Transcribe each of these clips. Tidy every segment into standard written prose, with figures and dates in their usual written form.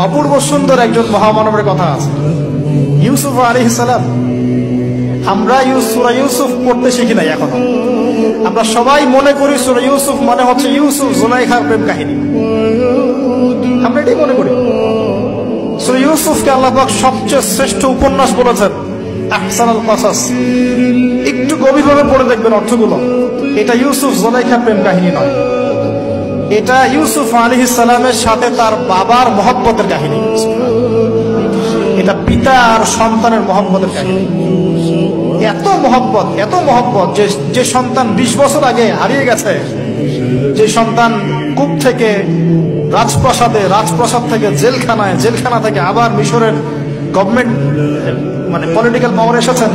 অপূর্ব সুন্দর একজন মহামানবের কথা আছে, ইউসুফ আলাইহিস সালাম। আমরা সূরা ইউসুফ পড়তে শিখি নাই এখনো। আমরা সবাই মনে করি সূরা ইউসুফ মানে হচ্ছে ইউসুফ জুলাইখার প্রেম কাহিনী, আমরা এটাই মনে করি। সূরা ইউসুফকে আল্লাহ পাক সবচেয়ে শ্রেষ্ঠ উপন্যাস বলেছেন, আহসানুল কসাস। একটু গভীরভাবে পড়ে দেখবেন অর্থগুলো। এটা ইউসুফ জুলাইখার প্রেম কাহিনী নয়, এটা ইউসুফ আলাইহিস সালামের সাথে তার বাবার মহব্বতের কাহিনী। এটা পিতা আর সন্তানের মহব্বতের কাহিনী। এত মহব্বত যে সন্তান 20 বছর আগে হারিয়ে গেছে, যে সন্তান কূপ থেকে রাজপ্রাসাদে, রাজপ্রাসাদ থেকে জেলখানায়, জেলখানা থেকে আবার মিশরের গভর্নমেন্ট মানে পলিটিক্যাল পাওয়ার এসেছেন।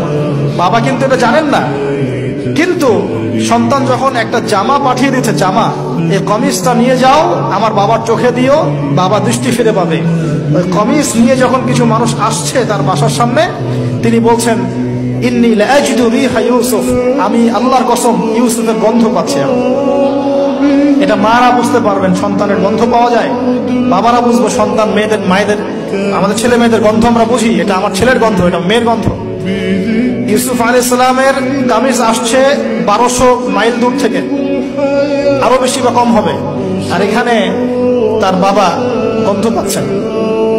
বাবা কিন্তু এটা জানেন না, কিন্তু সন্তান যখন একটা জামা পাঠিয়ে দিচ্ছে, জামা, এই কমিজটা নিয়ে যাও আমার বাবার চোখে দিও, বাবা দৃষ্টি ফিরে পাবে। ওই কমিজ নিয়ে যখন কিছু মানুষ আসছে তার বাসার সামনে, তিনি বলছেন ইন্নী লাআজিদু রিহা ইউসুফ, আমি আল্লাহর কসম ইউসুফের গন্ধ পাচ্ছি। এটা মারা বুঝতে পারবেন, সন্তানের গন্ধ পাওয়া যায়। বাবারা বুঝবো, সন্তান মায়েদের আমাদের ছেলে মেয়েদের গন্ধ আমরা বুঝি, এটা আমার ছেলের গন্ধ, এটা মেয়ের গন্ধ। ইউসুফ আলাইহিস সালামের কামিজ আসছে 1200 মাইল দূর থেকে, আরো বেশি বা কম হবে, আর এখানে তার বাবা গন্ধ পাচ্ছেন,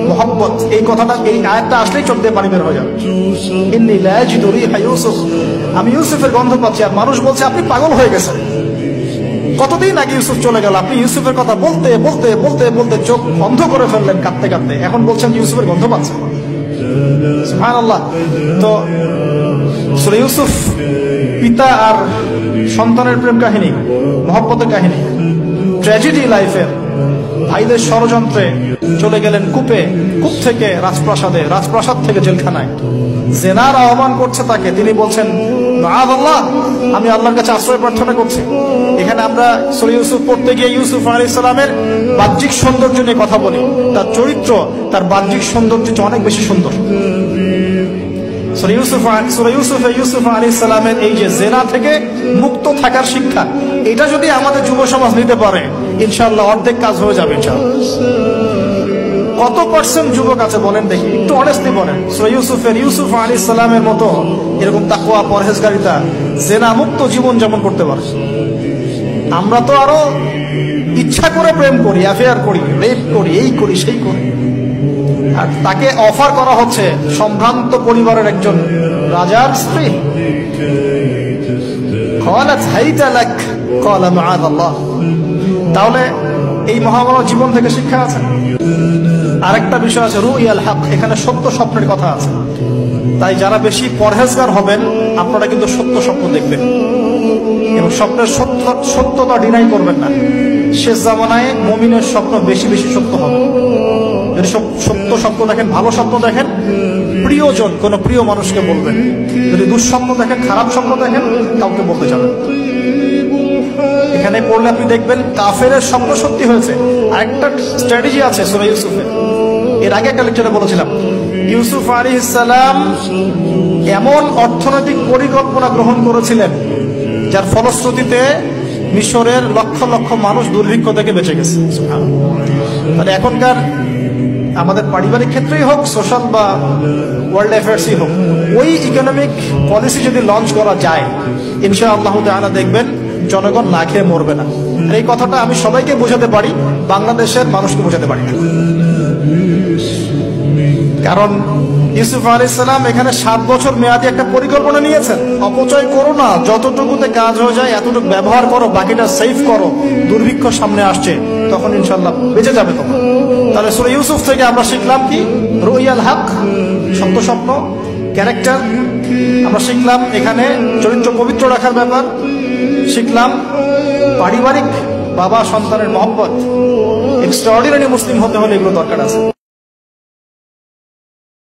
মহব্বত। এই কথাটা, এই আয়াতটা আসলেই চোখ দিয়ে পানি বের হয়ে যাবে। ইন্নী লাআজিদু রিহা ইউসুফ, আমি ইউসুফের গন্ধ পাচ্ছি। আর মানুষ বলছে আপনি পাগল হয়ে গেছেন, কতদিন আগে ইউসুফ চলে গেল, আপনি ইউসুফের কথা বলতে বলতে বলতে বলতে চোখ বন্ধ করে ফেললেন কাঁদতে কাঁদতে, এখন বলছেন ইউসুফের গন্ধ পাচ্ছেন। সুবহানাল্লাহ। তো সূরা ইউসুফ পিতা আর সন্তানের প্রেম কাহিনী, মহব্বতের কাহিনী, ট্র্যাজেডি লাইফের। ভাইদের ষড়যন্ত্রে চলে গেলেন কূপে, কূপ থেকে রাজপ্রাসাদে, রাজপ্রাসাদ থেকে জেলখানায়। জেনার আহ্বান করছে তাকে, তিনি বলছেন মাআযাল্লাহ, আমি আল্লাহর কাছে আশ্রয় প্রার্থনা করছি। এখানে আমরা সূরা ইউসুফ পড়তে গিয়ে ইউসুফ আলাইহিস সালামের বাহ্যিক সৌন্দর্য নিয়ে কথা বলি, তার চরিত্র, তার বাহ্যিক সৌন্দর্য অনেক বেশি সুন্দর। সূরা ইউসুফ আলাইহিস সালামের এই যে জেনা থেকে মুক্ত থাকার শিক্ষা, এটা যদি আমাদের যুব সমাজ নিতে পারে, ইনশাআল্লাহ অর্ধেক কাজ হয়ে যাবে ইনশাআল্লাহ। কত পার্সেন্ট যুবক আছে বলেন দেখি, একটু অনেস্টলি বলেন, সূরা ইউসুফ আলাইহিস সালামের মতো এরকম তাকওয়া, পরহেজগারিতা, জেনা মুক্ত জীবন যেমন করতে পারে। আমরা তো আরো ইচ্ছা করে প্রেম করি, অ্যাফেয়ার করি, রেপ করি, এই করি সেই করি। আর তাকে অফার করা হচ্ছে সম্ভ্রান্ত পরিবারের একজন রাজার স্ত্রী। তাহলে এই মহামানব জীবন থেকে শিক্ষা আছে। আরেকটা বিষয় আছে, রুইয়াল হক, এখানে সত্য স্বপ্নের কথা আছে। তাই যারা বেশি পরহেজগার হবেন, আপনারা কিন্তু সত্য স্বপ্ন দেখবেন এবং স্বপ্নের সত্যতা ডিনাই করবেন না। শেষ জামানায় মুমিনের স্বপ্ন বেশি বেশি সত্য হবে। যদি সত্য স্বপ্ন দেখেন, ভালো স্বপ্ন দেখেন, প্রিয়জন কোন প্রিয় মানুষকে বলবেন। যদি দুঃস্বপ্ন দেখেন, খারাপ স্বপ্ন দেখেন, কাউকে বলতে যাবেন। এখানে পড়লে আপনি দেখবেন কাফেরের স্বপ্ন সত্যি হয়েছে। আরেকটা স্ট্র্যাটেজি আছে সূরা ইউসুফের, এর আগে একটা লেকচারে বলেছিলাম। ইউসুফ আলাইহিস সালাম এমন অর্থনৈতিক পরিকল্পনা গ্রহণ করেছিলেন যার ফলশ্রুতিতে মিশরের লক্ষ লক্ষ মানুষ দুর্ভিক্ষ থেকে বেঁচে গেছে। তাহলে এখনকার আমাদের পারিবারিক ক্ষেত্রেই হোক, সোশ্যাল বা ওয়ার্ল্ড অ্যাফেয়ার্সই হোক, ওই ইকোনমিক পলিসি যদি লঞ্চ করা যায়, ইনশাআল্লাহ তাআলা দেখবেন জনগণ না খেয়ে মরবে না। আর এই কথাটা আমি সবাইকে বোঝাতে পারি, বাংলাদেশের মানুষকে বোঝাতে পারি না। কারণ ইউসুফ আলাইহিস সালাম এখানে 7 বছর মেয়াদী একটা পরিকল্পনা নিয়েছেন। অপচয় করো না, যতটুকুতে কাজ হয়ে যায় এতটুকু ব্যবহার করো, বাকিটা সেভ করো। দুর্ভিক্ষ সামনে আসছে, তখন ইনশাআল্লাহ বেঁচে যাবে তোমার। তাহলে সূরা ইউসুফ থেকে আমরা শিখলাম কি? রুইয়াল হক, সত্য স্বপ্ন, ক্যারেক্টার। আমরা শিখলাম এখানে চরিত্র পবিত্র রাখার ব্যাপার, শিখলাম পারিবারিক বাবা সন্তানের মহব্বত। এক্সট্রাঅর্ডিনারি মুসলিম হতে হলে এগুলো দরকার আছে।